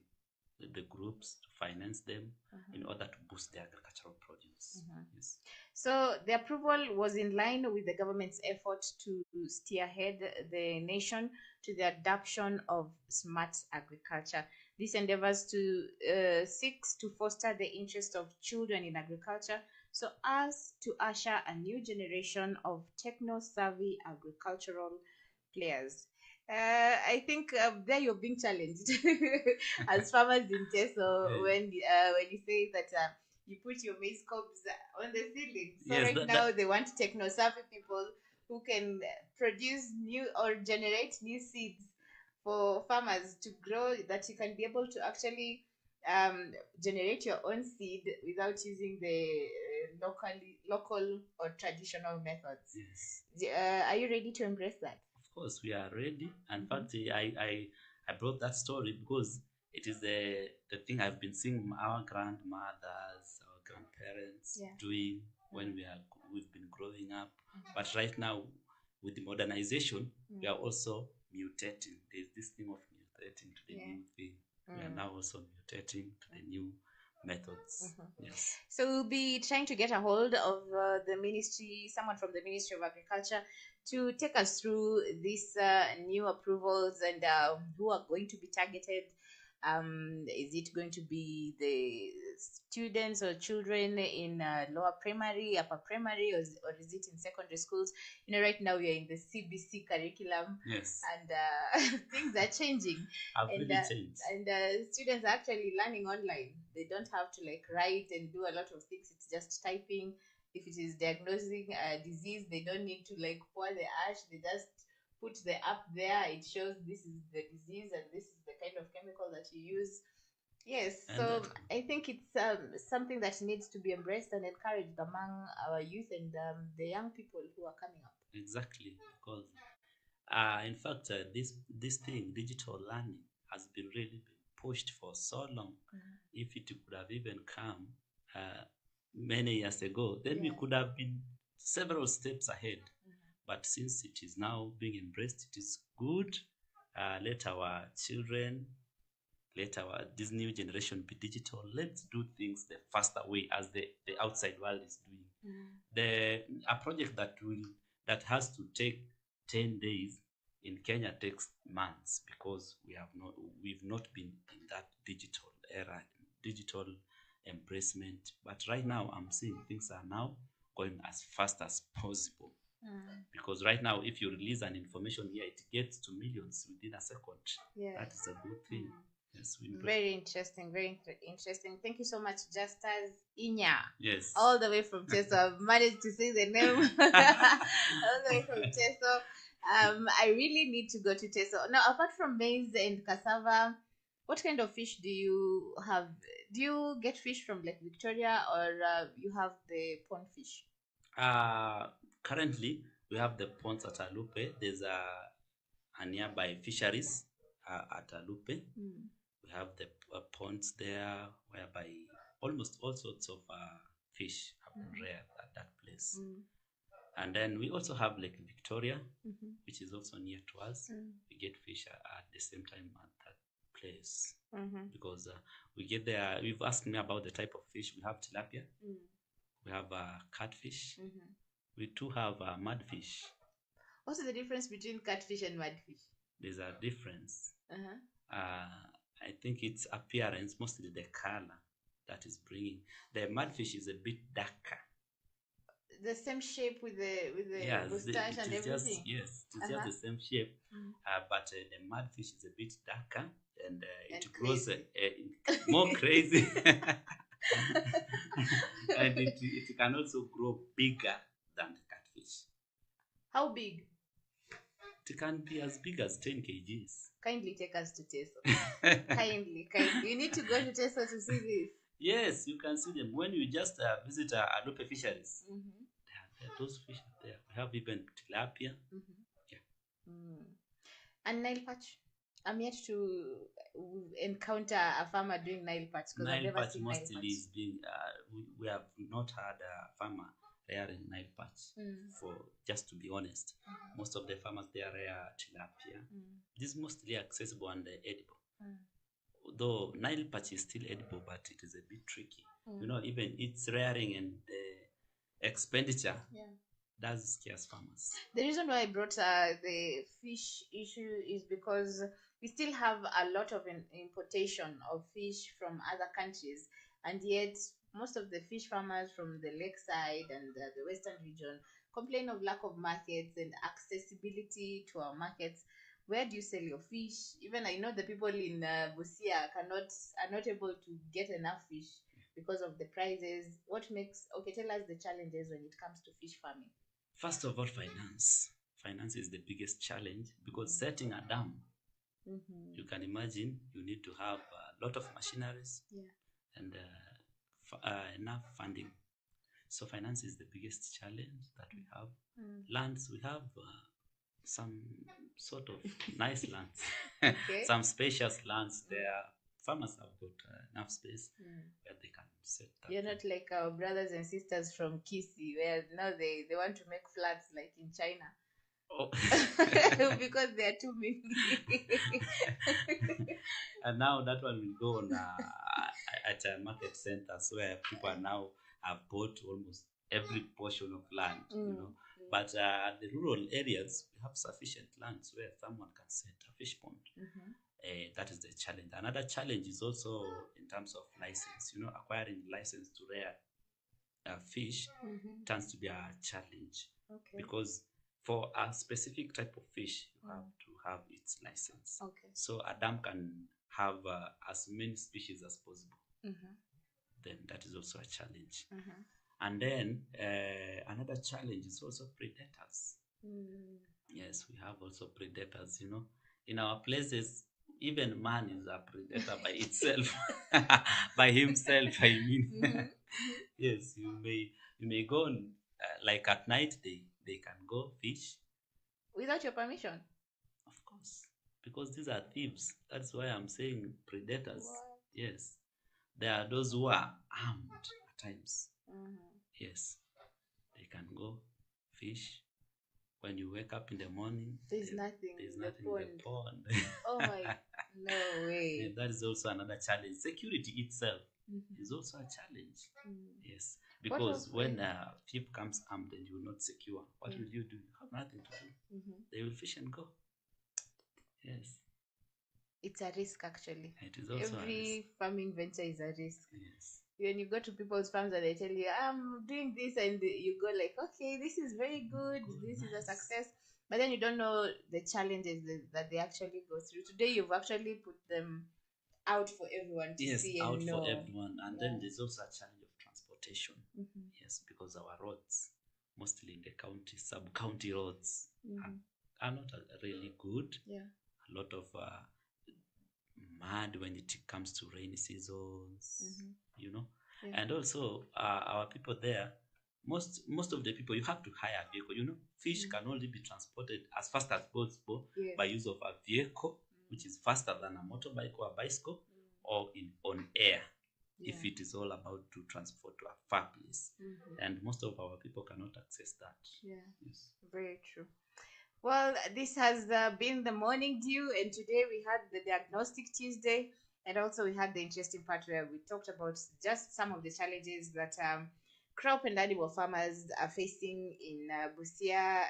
the groups to finance them in order to boost the agricultural produce. Yes. So the approval was in line with the government's effort to steer ahead the nation to the adoption of smart agriculture. This endeavors to seeks to foster the interest of children in agriculture, so as to usher a new generation of techno-savvy agricultural players. I think there you're being challenged as farmers in Teso when you say that you put your maize cobs on the ceiling. So Yes, now they want techno-savvy people who can produce new or generate new seeds for farmers to grow, that you can be able to actually generate your own seed without using the local or traditional methods. Yes. Are you ready to embrace that? Of course, we are ready. In fact, I brought that story because it is the thing I've been seeing our grandmothers, our grandparents doing when we've been growing up. But right now, with the modernization, we are also mutating. There's this thing of mutating to the new thing. We are now also mutating to the new methods. Yes. So we'll be trying to get a hold of the ministry, someone from the Ministry of Agriculture, to take us through these new approvals and who are going to be targeted. Is it going to be the students or children in lower primary, upper primary, or is it in secondary schools? Right now we are in the CBC curriculum. Yes. And things are changing. Really changed. And students are actually learning online. They don't have to write and do a lot of things. It's just typing. If it is diagnosing a disease, they don't need to pour the ash. They just put the app there. It shows this is the disease and this is the kind of chemical that you use. Yes, so I think it's something that needs to be embraced and encouraged among our youth and the young people who are coming up. Exactly, because in fact, this thing, digital learning, has been really pushed for so long. If it could have even come many years ago, then we could have been several steps ahead. But since it is now being embraced, it is good. Let our children, this new generation be digital. Let's do things the faster way as the outside world is doing. A project that has to take 10 days in Kenya takes months, because we've not been in that digital era, digital embracement. But right now, I'm seeing things are now going as fast as possible. Because right now, if you release an information here, it gets to millions within a second. That is a good thing. Yes, very interesting, very interesting. Thank you so much, Justus Inya. Yes. All the way from Teso. I've managed to say the name. All the way from Teso. I really need to go to Teso. Now, apart from maize and cassava, what kind of fish do you have? Do you get fish from Lake Victoria, or you have the pond fish? Currently, we have the ponds at Alupe. There's a nearby fisheries at Alupe. We have the ponds there, whereby almost all sorts of fish have been reared at that place. And then we also have Lake Victoria, which is also near to us. We get fish at the same time at that place. Because we get there. You've asked me about the type of fish. We have tilapia. We have catfish. We too have mudfish. What's the difference between catfish and mudfish? There's a difference. I think it's appearance, mostly the color that is bringing. The mudfish is a bit darker. The same shape with the mustache and everything. It's just the same shape. But the mudfish is a bit darker, and it grows more crazy. And it can also grow bigger than the catfish. How big? It can be as big as 10 kgs. Kindly take us to Teso. kindly. You need to go to Teso to see this. Yes, you can see them. When you just visit Adope Fisheries, there are those fish there. We have even tilapia. And Nile perch? I'm yet to encounter a farmer doing Nile perch because I've never seen Nile perch. Is being, we have not had a farmer rearing Nile perch. For just to be honest, most of the farmers they are rear tilapia. This is mostly accessible and edible. Though Nile perch is still edible, but it is a bit tricky. You know, even its rearing and expenditure does scare farmers. The reason why I brought the fish issue is because we still have a lot of importation of fish from other countries, and yet most of the fish farmers from the lakeside and the western region complain of lack of markets and accessibility to our markets. Where do you sell your fish? Even I know the people in Busia are not able to get enough fish because of the prices. Tell us the challenges when it comes to fish farming. First of all, finance. Finance is the biggest challenge because setting a dam, you can imagine you need to have a lot of machineries and enough funding. So finance is the biggest challenge that we have. Lands, we have some sort of nice lands, some spacious lands there. Farmers have got enough space where they can set that. You're not like our brothers and sisters from Kisii, where now they want to make flats like in China. Oh. Because they are too many. And now that one will go on at market centers where people are now have bought almost every portion of land, you know. But the rural areas, we have sufficient lands where someone can set a fish pond. That is the challenge. Another challenge is also in terms of license. You know, acquiring license to rear fish tends to be a challenge because for a specific type of fish, you have to have its license. So a dam can have as many species as possible. Then that is also a challenge. And then another challenge is also predators. Yes, we have also predators. You know, in our places, even man is a predator by itself, by himself. I mean, yes, you may go on, like at night. They can go fish without your permission. Of course, because these are thieves. That's why I'm saying predators. What? Yes, there are those who are armed at times. Yes, they can go fish. When you wake up in the morning, there's nothing in the pond. Oh my, no way. And that is also another challenge. Security itself is also a challenge. Yes, because when a thief comes armed and you're not secure, what will you do? You have nothing to do. They will fish and go. Yes. It's a risk, actually. It is also every farming venture is a risk. Yes. When you go to people's farms and they tell you, I'm doing this, and you go like, okay, this is very good, this is a success, but then you don't know the challenges that they actually go through. Today you've actually put them out for everyone to see and know. For everyone. And then there's also a challenge of transportation. Yes, because our roads, mostly in the county, sub-county roads, are not really good. A lot of mud when it comes to rainy seasons, you know. And also our people there, most of the people, you have to hire a vehicle. You know, fish can only be transported as fast as possible by use of a vehicle, which is faster than a motorbike or a bicycle, or on air, if it is all about to transport to a far place. And most of our people cannot access that. Yes. Very true. Well, this has been the Morning Dew, and today we had the Diagnostic Tuesday, and also we had the interesting part where we talked about just some of the challenges that crop and animal farmers are facing in Busia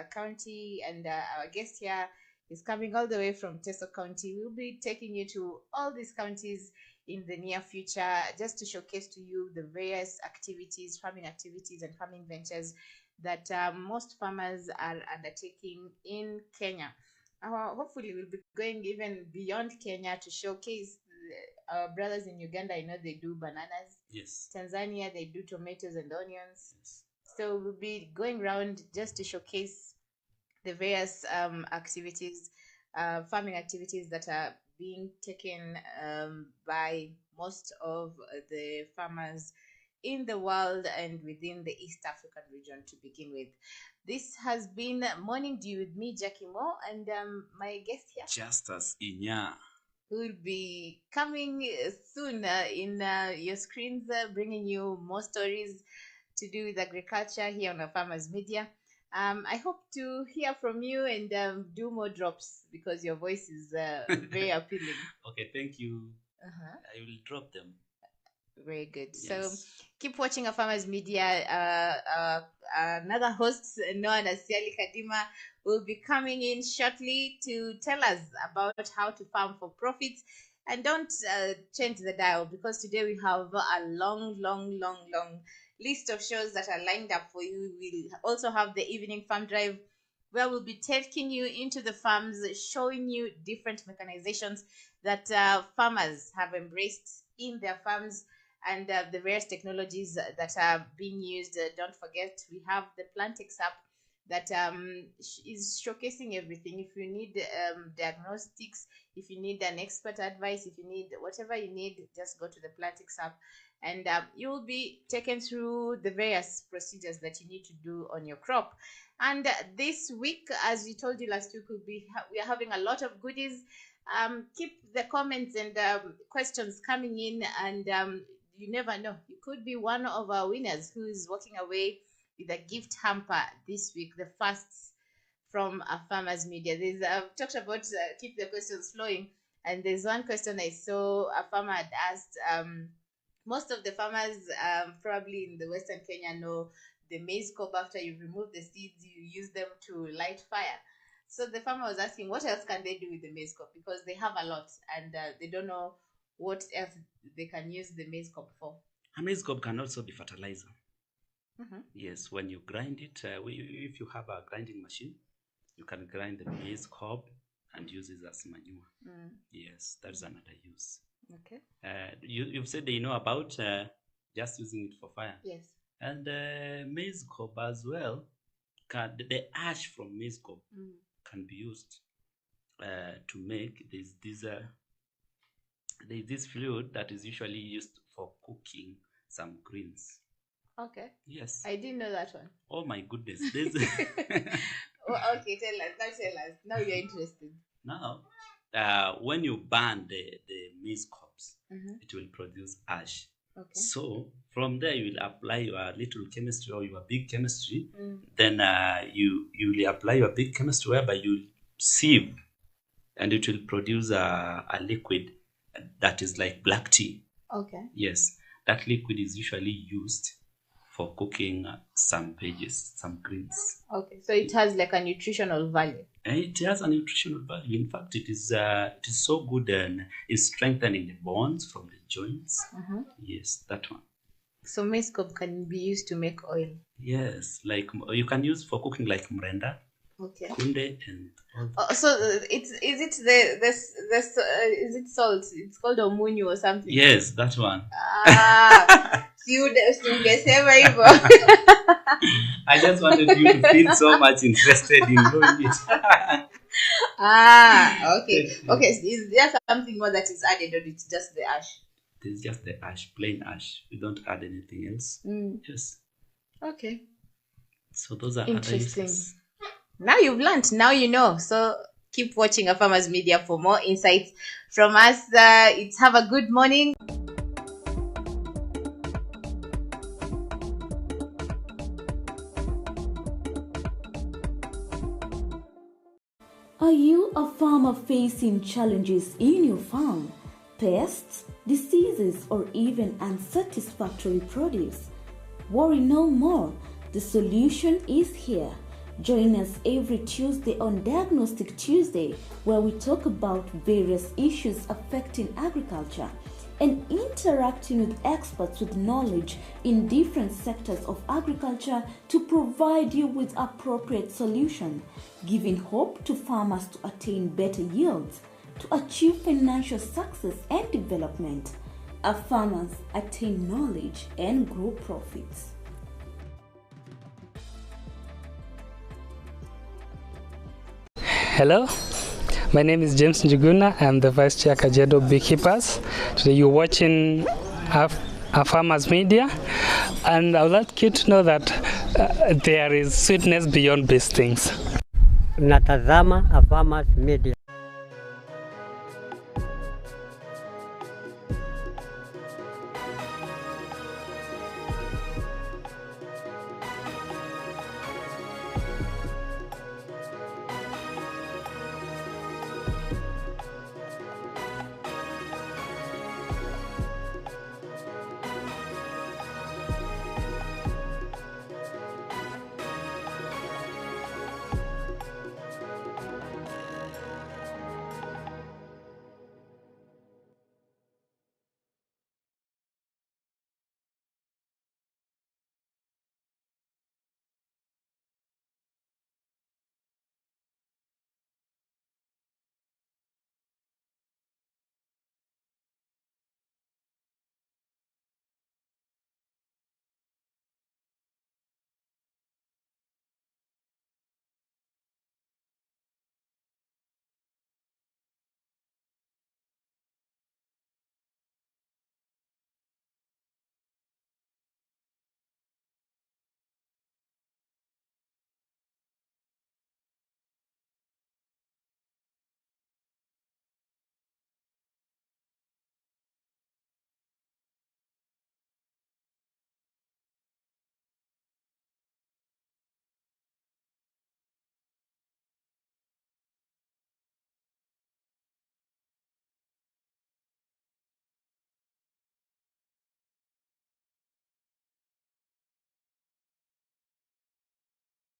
County, and our guest here is coming all the way from Teso County. We'll be taking you to all these counties in the near future just to showcase to you the various activities, farming activities and farming ventures that most farmers are undertaking in Kenya. Hopefully we'll be going even beyond Kenya to showcase our brothers in Uganda. I know they do bananas. Yes. Tanzania, they do tomatoes and onions. Yes. So we'll be going around just to showcase the various activities, farming activities that are being taken by most of the farmers in the world and within the East African region to begin with. This has been Morning Dew with me, Jackie Moore, and my guest here, Justus Inya, who will be coming soon in your screens, bringing you more stories to do with agriculture here on our Farmers Media. I hope to hear from you and do more drops because your voice is very appealing. Okay, thank you. Uh-huh. I will drop them. Very good. Yes. So keep watching our Farmers Media. Another host known as Siali Kadima will be coming in shortly to tell us about how to farm for profits. And don't change the dial, because today we have a long list of shows that are lined up for you. We'll also have the evening farm drive, where we'll be taking you into the farms, showing you different mechanizations that farmers have embraced in their farms, and the various technologies that are being used. Don't forget, we have the Plantix app that is showcasing everything. If you need diagnostics, if you need an expert advice, if you need whatever you need, just go to the Plantix app, and you will be taken through the various procedures that you need to do on your crop. And this week, as we told you last week, we are having a lot of goodies. Keep the comments and questions coming in, and you never know, you could be one of our winners who is walking away with a gift hamper this week, the first from a Farmers Media. There's I've talked about keep the questions flowing, and there's one question I saw a farmer had asked. Most of the farmers probably in the Western Kenya know the maize cob. After you remove the seeds, you use them to light fire. So the farmer was asking, what else can they do with the maize cob, because they have a lot and they don't know what else they can use the maize cob for. A maize cob can also be fertilizer. Mm-hmm. Yes, when you grind it, if you have a grinding machine, you can grind the maize cob and use it as manure. Yes, that's another use. Okay. You've said they know about just using it for fire. Yes. And maize cob as well, the ash from maize cob can be used to make there's this fluid that is usually used for cooking some greens. Okay. Yes. I didn't know that one. Oh my goodness. Oh, okay, tell us. Now you're interested. Now, when you burn the maize cobs, it will produce ash. Okay. So from there you will apply your little chemistry or your big chemistry. Then you will apply your big chemistry, whereby you sieve, and it will produce a liquid that is like black tea. Okay. Yes, that liquid is usually used for cooking some veggies, some greens. Okay, so it has like a nutritional value. It has a nutritional value. In fact, it is so good and is strengthening the bones from the joints. Yes, that one. So maize cob can be used to make oil. Yes, like you can use for cooking like mrenda. Okay. Kunde and all. So is it salt? It's called omunyu or something. Yes, that one. I just wanted you to feel so much interested in knowing it. Okay. Okay. So is there something more that is added, or it's just the ash? It's just the ash, plain ash. We don't add anything else. Yes. Okay. So those are interesting. Other uses. Now you've learned. Now you know. So keep watching our Farmers Media for more insights from us. It's have a good morning. Are you a farmer facing challenges in your farm? Pests, diseases, or even unsatisfactory produce? Worry no more. The solution is here. Join us every Tuesday on Diagnostic Tuesday, where we talk about various issues affecting agriculture and interacting with experts with knowledge in different sectors of agriculture to provide you with appropriate solutions, giving hope to farmers to attain better yields, to achieve financial success and development. Our farmers attain knowledge and grow profits. Hello, my name is James Njuguna. I'm the Vice Chair Kajedo Beekeepers. Today you're watching a Farmers Media, and I would like you to know that there is sweetness beyond these things. Natazama a Farmers Media.